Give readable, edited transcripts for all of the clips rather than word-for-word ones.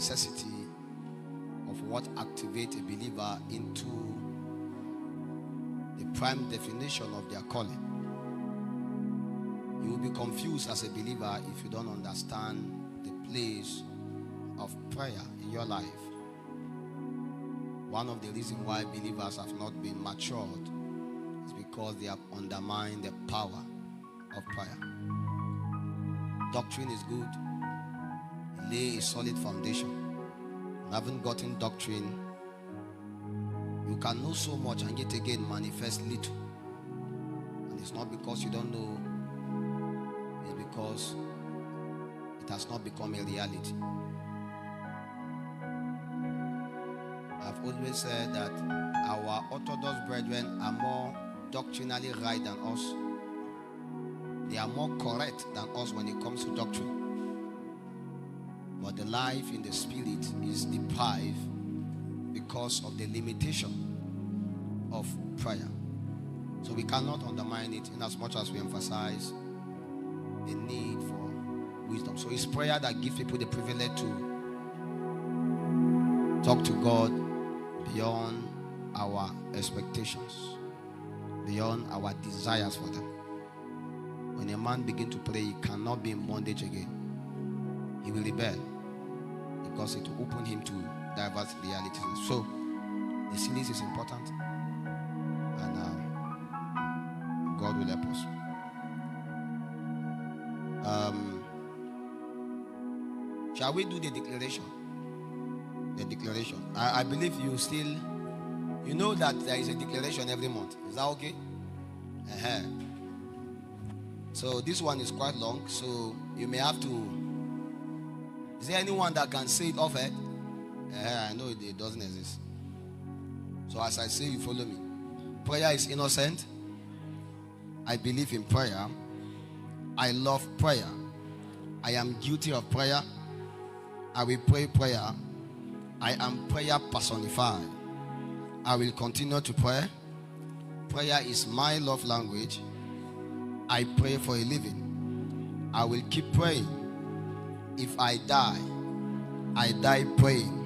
necessity of what activates a believer into the prime definition of their calling. You will be confused as a believer if you don't understand the place of prayer in your life. One of the reasons why believers have not been matured is because they have undermined the power of prayer. Doctrine is good. Lay a solid foundation. You haven't gotten doctrine. You can know so much and yet again manifest little. And it's not because you don't know. It's because it has not become a reality. I've always said that our Orthodox brethren are more doctrinally right than us. They are more correct than us when it comes to doctrine. But the life in the spirit is deprived because of the limitation of prayer. So we cannot undermine it in as much as we emphasize the need for wisdom. So it's prayer that gives people the privilege to talk to God beyond our expectations, beyond our desires for them. When a man begins to pray, he cannot be in bondage again. He will rebel because it will open him to diverse realities. So the series is important, and God will help us. Shall we do the declaration? The declaration. I believe you still, you know that there is a declaration every month. Is that okay? So this one is quite long, so you may have to. Is there anyone that can say it off head? I know it doesn't exist. So as I say, you follow me. Prayer is innocent. I believe in prayer. I love prayer. I am guilty of prayer. I will pray prayer. I am prayer personified. I will continue to pray. Prayer is my love language. I pray for a living. I will keep praying. If I die praying.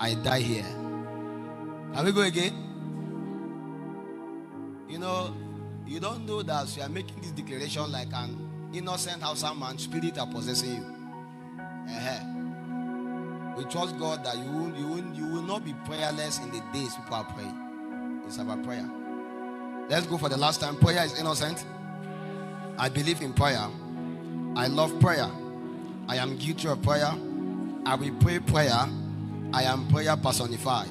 I die here. Can we go again? You know, you don't know that you are making this declaration like an innocent Hausa man, spirit are possessing you. We trust God that you will not be prayerless in the days people are praying. It's about prayer. Let's go for the last time. Prayer is innocent. I believe in prayer. I love prayer. I am guilty of prayer. I will pray prayer. I am prayer personified.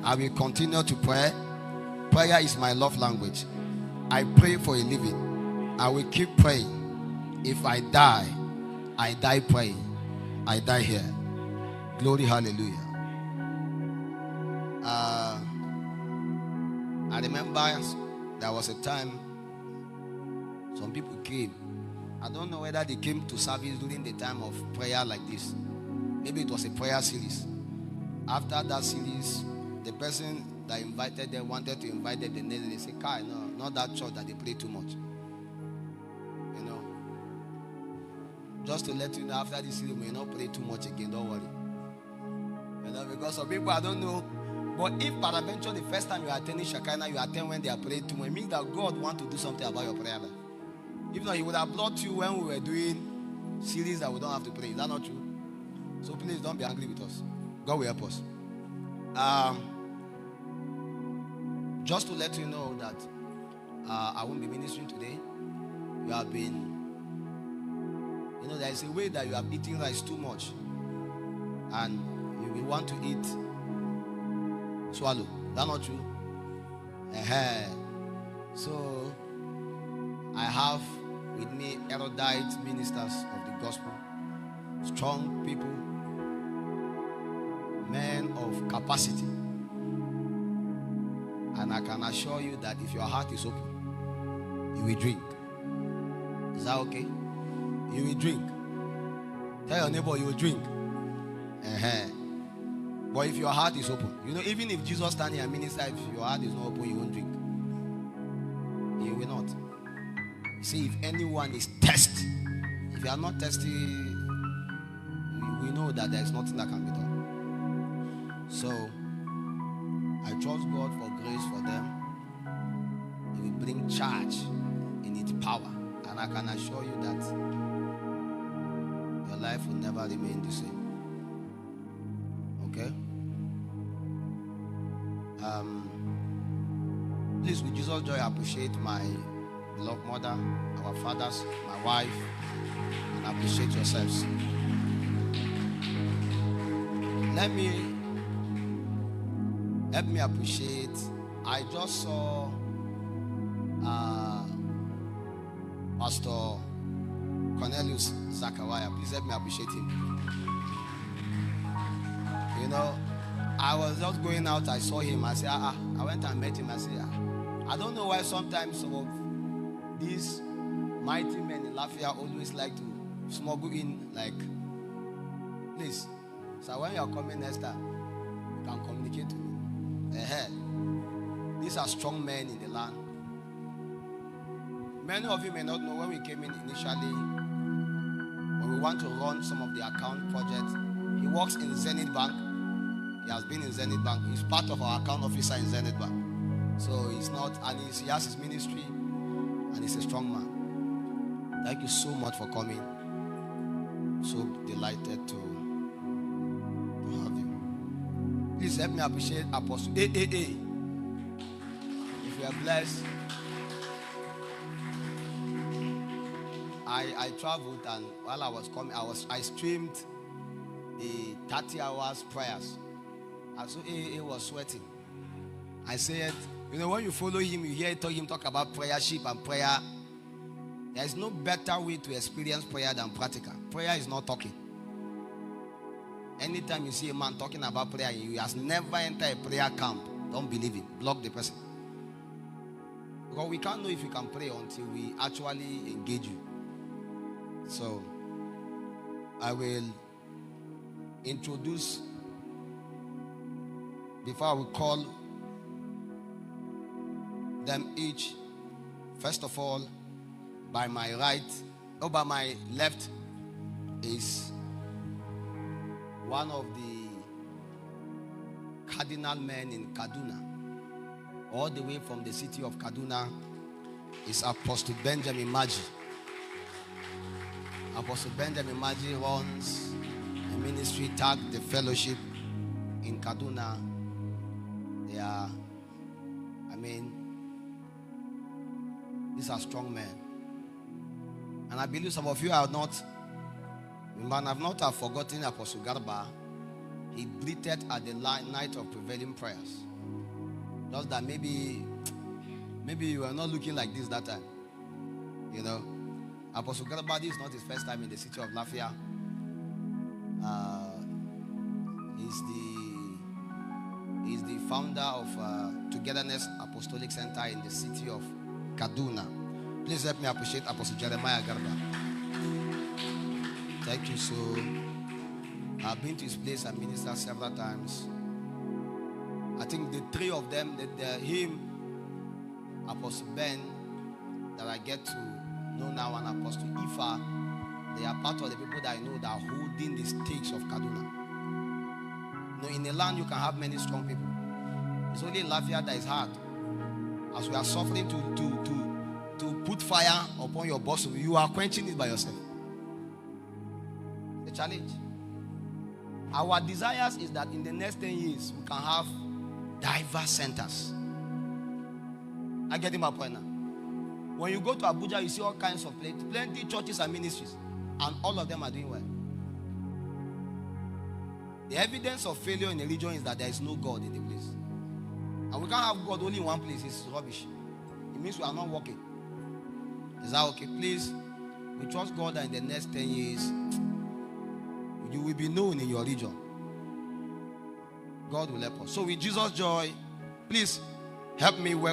I will continue to pray. Prayer is my love language. I pray for a living. I will keep praying. If I die praying. I die here. Glory, hallelujah. I remember there was a time some people came. I don't know whether they came to service during the time of prayer like this. Maybe it was a prayer series. After that series, the person that invited them wanted to invite them the next day. They said, Kai, no, not that church that they pray too much. You know. Just to let you know, after this series, we will not pray too much again. Don't worry. You know, because some people, I don't know. But if peradventure the first time you are attending Shekinah, you attend when they are praying too much, it means that God wants to do something about your prayer life. If not, He would have brought you when we were doing series that we don't have to pray. Is that not true? So please don't be angry with us. God will help us. Just to let you know that I won't be ministering today. You have been, you know, there is a way that you have eaten rice too much, and you will want to eat swallow. Is that not true? So I have with me erudite ministers of the gospel, strong people, men of capacity, and I can assure you that if your heart is open, you will drink. Is that okay? You will drink. Tell your neighbor you will drink. But if your heart is open, you know, even if Jesus standing and minister, if your heart is not open, you won't drink. You will not. You see, if anyone is thirsty, if you are not thirsty, we know that there is nothing that can be done. So I trust God for grace for them. He will bring charge in its power, and I can assure you that your life will never remain the same. Okay? Please, with Jesus' joy, appreciate my beloved mother, our fathers, my wife, and appreciate yourselves. Let me appreciate. I just saw Pastor Cornelius Zachariah. Please let me appreciate him. You know, I was just going out, I saw him, I said, I went and met him, I said, I don't know why sometimes some of these mighty men in Lafayette always like to smuggle in, like, please, so when you are coming next time, you can communicate to me. These are strong men in the land. Many of you may not know when we came in initially, when we want to run some of the account projects. He works in Zenith Bank. He has been in Zenith Bank. He's part of our account officer in Zenith Bank. So he's not, and he has his ministry, and he's a strong man. Thank you so much for coming. So delighted to have you. Please help me appreciate Apostle AAA. If you are blessed. I traveled, and while I was coming, I streamed the 30 hours prayers. And so AA was sweating. I said, you know, when you follow him, you hear him talk about prayership and prayer. There is no better way to experience prayer than practical. Prayer is not talking. Anytime you see a man talking about prayer, he has never entered a prayer camp. Don't believe him. Block the person. Because we can't know if you can pray until we actually engage you. So, I will introduce, before I will call them each. First of all, by my by my left is one of the cardinal men in Kaduna. All the way from the city of Kaduna is Apostle Benjamin Maji. Apostle Benjamin Maji runs a ministry tagged the fellowship in Kaduna. They are, these are strong men. And I believe some of you have not forgotten Apostle Garba. He bleated at the night of prevailing prayers. Just that maybe you were not looking like this that time. You know, Apostle Garba, this is not his first time in the city of Lafayette. He's the founder of Togetherness Apostolic Center in the city of Kaduna. Please help me appreciate Apostle Jeremiah Garba. Thank you. So I've been to his place and ministered several times. I think the three of them, him, Apostle Ben, that I get to know now, and Apostle Ifa, they are part of the people that I know that are holding the stakes of Kaduna. You know, in the land you can have many strong people. It's only in Lafayette that is hard. As we are suffering to put fire upon your bosom, you are quenching it by yourself. The challenge. Our desires is that in the next 10 years we can have diverse centers. I get my point now. When you go to Abuja, you see all kinds of plenty churches and ministries, and all of them are doing well. The evidence of failure in a religion is that there is no God in the place. And we can't have God only in one place. It's rubbish. It means we are not working. Is that okay? Please, we trust God that in the next 10 years, you will be known in your region. God will help us. So with Jesus' joy, please help me welcome